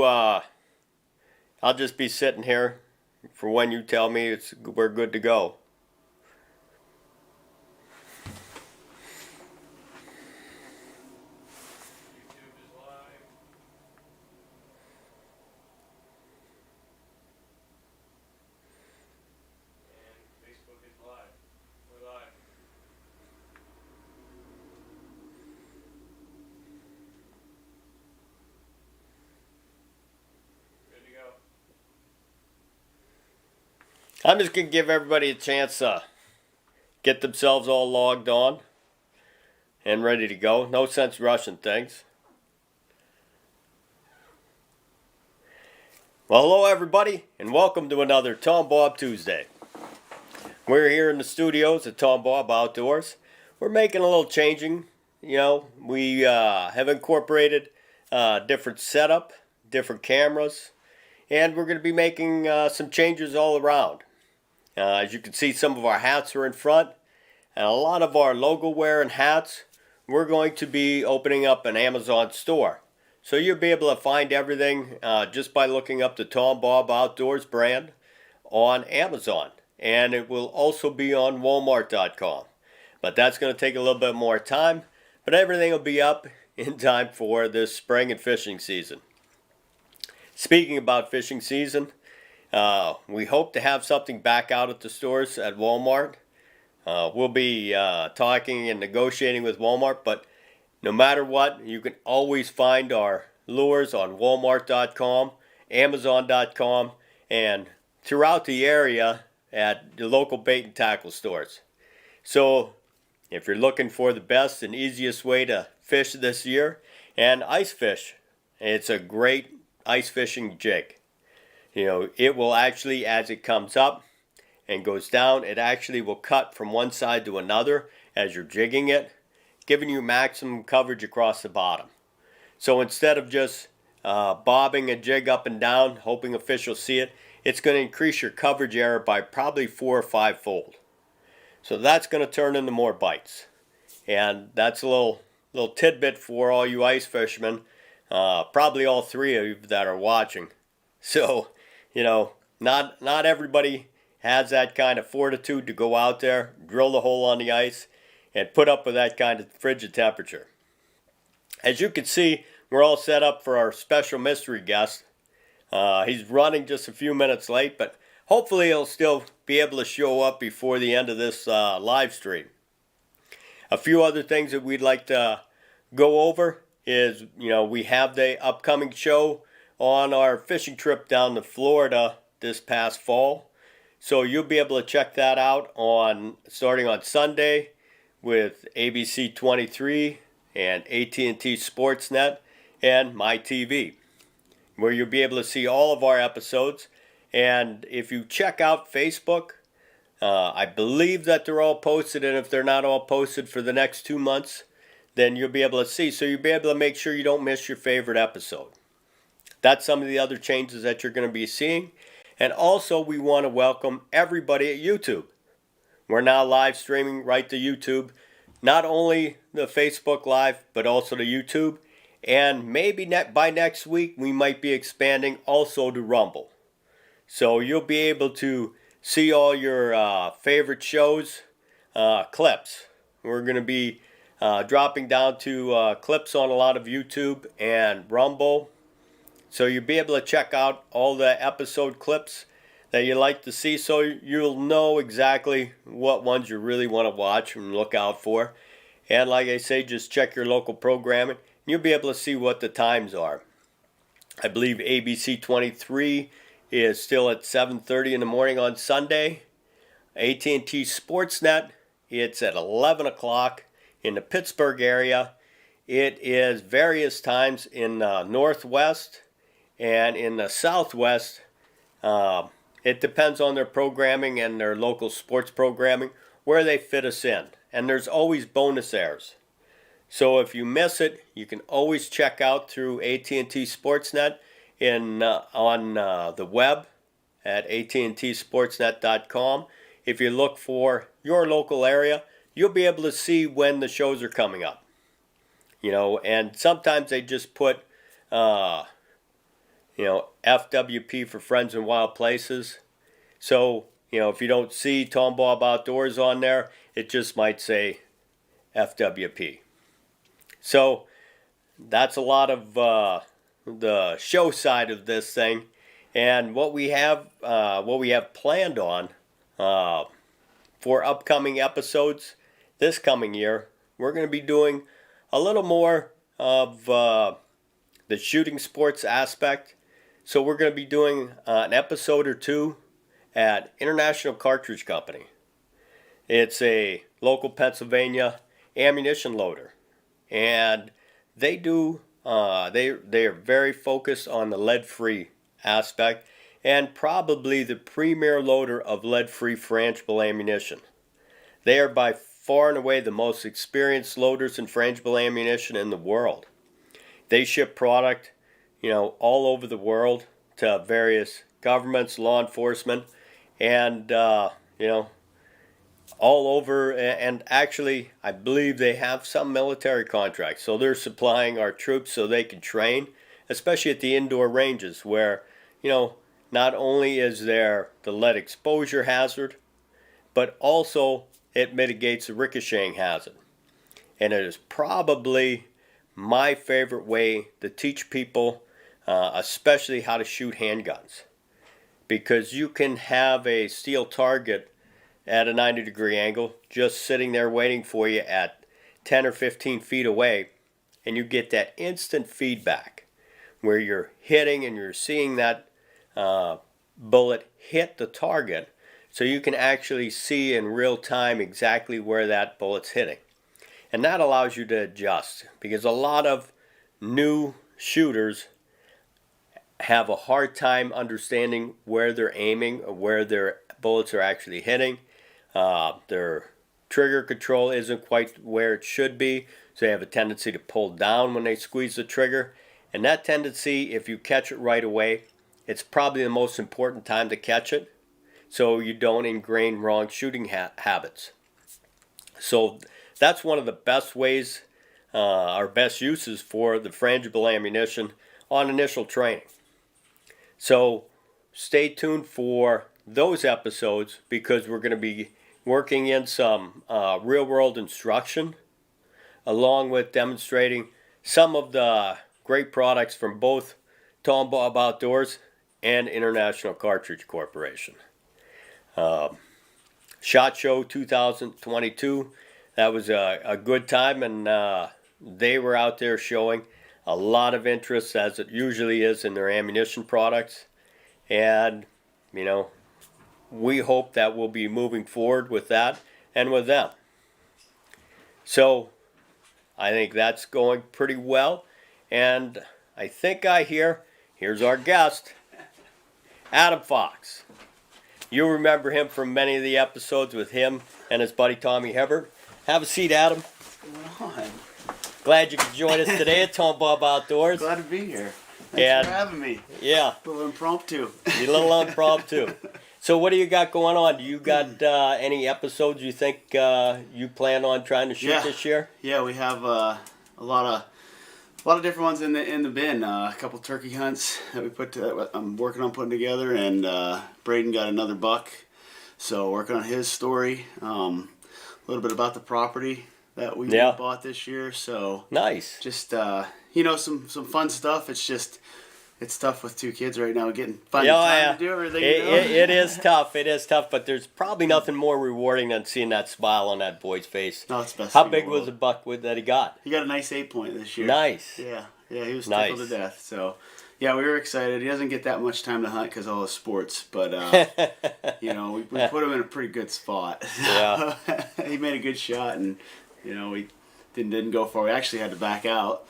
I'll just be sitting here for when you tell me we're good to go. I'm just going to give everybody a chance to get themselves all logged on and ready to go. No sense rushing things. Well, hello everybody, and welcome to another Tombob Tuesday. We're here in the studios at Tombob Outdoors. We're making a little changing. We have incorporated different setup, different cameras, and we're going to be making some changes all around. As you can see, some of our hats are in front, and a lot of our logo wear and hats, we're going to be opening up an Amazon store. So you'll be able to find everything just by looking up the Tombob Outdoors brand on Amazon. And it will also be on Walmart.com. But that's going to take a little bit more time, but everything will be up in time for this spring and fishing season. Speaking about fishing season, we hope to have something back out at the stores at Walmart. We'll be talking and negotiating with Walmart, but no matter what, you can always find our lures on Walmart.com, Amazon.com, and throughout the area at the local bait and tackle stores. So if you're looking for the best and easiest way to fish this year and ice fish, it's a great ice fishing jig. It will actually, as it comes up and goes down, it actually will cut from one side to another as you're jigging it, giving you maximum coverage across the bottom. So instead of just bobbing a jig up and down, hoping a fish will see it, it's going to increase your coverage area by probably 4 or 5 fold. So that's going to turn into more bites. And that's a little tidbit for all you ice fishermen, probably all 3 of you that are watching. So, not everybody has that kind of fortitude to go out there, drill the hole on the ice, and put up with that kind of frigid temperature. As you can see, we're all set up for our special mystery guest. He's running just a few minutes late, but hopefully he'll still be able to show up before the end of this live stream. A few other things that we'd like to go over is, we have the upcoming show on our fishing trip down to Florida this past fall. So you'll be able to check that out starting on Sunday with ABC 23 and AT&T Sportsnet and MyTV, where you'll be able to see all of our episodes. And if you check out Facebook, I believe that they're all posted, and if they're not all posted for the next 2 months, then you'll be able to see. So you'll be able to make sure you don't miss your favorite episode. That's some of the other changes that you're going to be seeing. And also, we want to welcome everybody at YouTube. We're now live streaming right to YouTube. Not only the Facebook Live, but also to YouTube. And maybe by next week, we might be expanding also to Rumble. So you'll be able to see all your favorite shows, clips. We're going to be dropping down to clips on a lot of YouTube and Rumble. So you'll be able to check out all the episode clips that you like to see, so you'll know exactly what ones you really want to watch and look out for. And like I say, just check your local programming, and you'll be able to see what the times are. I believe ABC 23 is still at 7:30 in the morning on Sunday. AT&T Sportsnet, it's at 11 o'clock in the Pittsburgh area. It is various times in the Northwest and in the Southwest. It depends on their programming and their local sports programming, where they fit us in. And there's always bonus airs. So if you miss it, you can always check out through AT&T Sportsnet on the web at attntsportsnet.com. If you look for your local area, you'll be able to see when the shows are coming up. And sometimes they just put FWP for Friends in Wild Places. So, if you don't see Tombob Outdoors on there, it just might say FWP. So, that's a lot of the show side of this thing. And what we have planned on for upcoming episodes this coming year, we're going to be doing a little more of the shooting sports aspect. So we're going to be doing an episode or two at International Cartridge Company. It's a local Pennsylvania ammunition loader, and they are very focused on the lead-free aspect, and probably the premier loader of lead-free frangible ammunition. They are by far and away the most experienced loaders in frangible ammunition in the world. They ship product, all over the world to various governments, law enforcement, and all over. And actually, I believe they have some military contracts, so they're supplying our troops so they can train, especially at the indoor ranges where not only is there the lead exposure hazard, but also it mitigates the ricocheting hazard. And it is probably my favorite way to teach people, especially how to shoot handguns. Because you can have a steel target at a 90-degree angle just sitting there waiting for you at 10 or 15 feet away, and you get that instant feedback where you're hitting and you're seeing that bullet hit the target, so you can actually see in real time exactly where that bullet's hitting. And that allows you to adjust, because a lot of new shooters have a hard time understanding where they're aiming or where their bullets are actually hitting. Their trigger control isn't quite where it should be, so they have a tendency to pull down when they squeeze the trigger. And that tendency, if you catch it right away, it's probably the most important time to catch it, so you don't ingrain wrong shooting habits. So that's one of the best ways, our best uses for the frangible ammunition on initial training. So stay tuned for those episodes, because we're going to be working in some real-world instruction, along with demonstrating some of the great products from both Tombob Outdoors and International Cartridge Corporation. SHOT Show 2022, that was a good time, and they were out there showing a lot of interest, as it usually is, in their ammunition products. And, we hope that we'll be moving forward with that and with them. So, I think that's going pretty well. And I think here's our guest, Adam Fox. You'll remember him from many of the episodes with him and his buddy Tommy Hebert. Have a seat, Adam. What's going on? Glad you could join us today at Tombob Outdoors. Glad to be here. Thanks for having me. Yeah. A little impromptu. A little impromptu. So what do you got going on? Do you got any episodes you think you plan on trying to shoot this year? Yeah, we have a lot of different ones in the bin. A couple turkey hunts that I'm working on putting together, and Braden got another buck, so working on his story. A little bit about the property that we bought this year. So nice. Just some fun stuff. It's tough with two kids right now, getting finding time to do everything. It is tough. It is tough, but there's probably nothing more rewarding than seeing that smile on that boy's face. No, it's best. How big was the buck that he got? He got a nice 8-point this year. Nice. Yeah, he was tickled to death. So, yeah, we were excited. He doesn't get that much time to hunt because of all his sports, but we put him in a pretty good spot. Yeah. He made a good shot, and we didn't go far. We actually had to back out.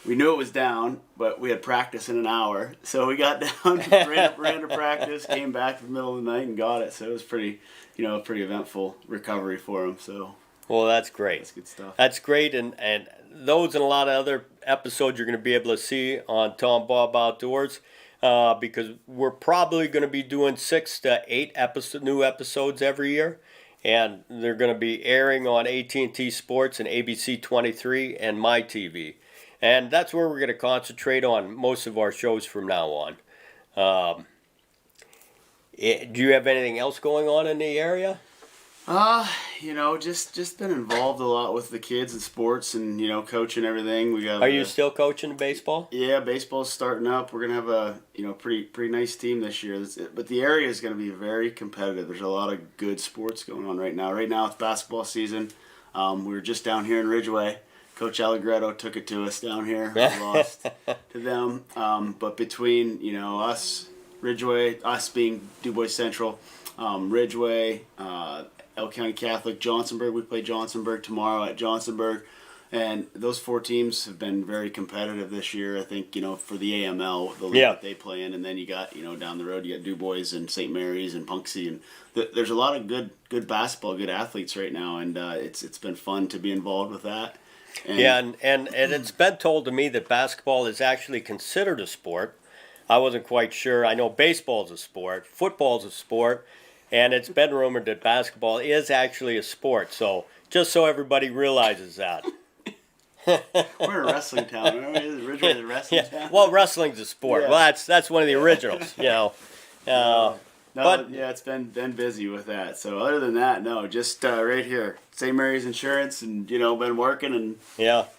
We knew it was down, but we had practice in an hour. So we got down, ran to practice, came back in the middle of the night and got it. So it was pretty eventful recovery for him. So, well, that's great. That's good stuff. That's great, and those and a lot of other episodes you're going to be able to see on Tombob Outdoors, because we're probably going to be doing 6 to 8 new episodes every year. And they're going to be airing on AT&T Sports and ABC 23 and MyTV. And that's where we're going to concentrate on most of our shows from now on. Do you have anything else going on in the area? Just been involved a lot with the kids and sports and, coaching everything. We got. Are you still coaching baseball? Yeah, baseball's starting up. We're gonna have a pretty nice team this year. But the area is gonna be very competitive. There's a lot of good sports going on right now. Right now it's basketball season. We were just down here in Ridgeway. Coach Allegretto took it to us down here. We lost to them. But between us, Ridgeway, us being DuBois Central, Ridgeway, Elk County Catholic, Johnsonburg. We play Johnsonburg tomorrow at Johnsonburg. And those 4 teams have been very competitive this year. I think, for the AML, the league that they play in. And then you got, down the road, you got DuBois and St. Mary's and Punxsutawney. And there's a lot of good basketball, good athletes right now. And it's been fun to be involved with that. And it's been told to me that basketball is actually considered a sport. I wasn't quite sure. I know baseball's a sport, football's a sport. And it's been rumored that basketball is actually a sport. So just so everybody realizes that. We're a wrestling town. Ridgeway's a wrestling town. Well, wrestling's a sport. Yeah. Well, that's one of the originals, But it's been busy with that. So other than that, no, just right here, St. Mary's Insurance, and been working, and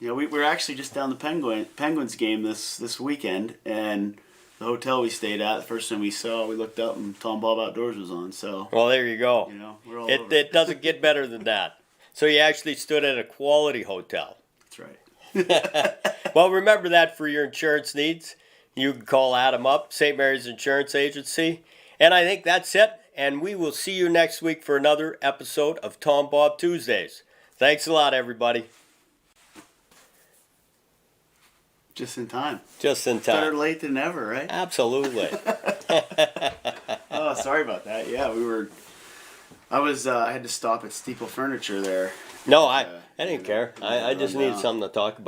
we're actually just down the Penguins game this weekend, and the hotel we stayed at, the first thing we saw, we looked up and Tombob Outdoors was on. So well, there you go. We're all over. It doesn't get better than that. So you actually stood at a quality hotel. That's right. Well, remember that for your insurance needs. You can call Adam up, St. Mary's Insurance Agency. And I think that's it. And we will see you next week for another episode of Tombob Tuesdays. Thanks a lot, everybody. Just in time. Just in time. Better late than never, right? Absolutely. Oh, sorry about that. Yeah, I had to stop at Steeple Furniture there. No, I didn't care. I just needed something to talk about.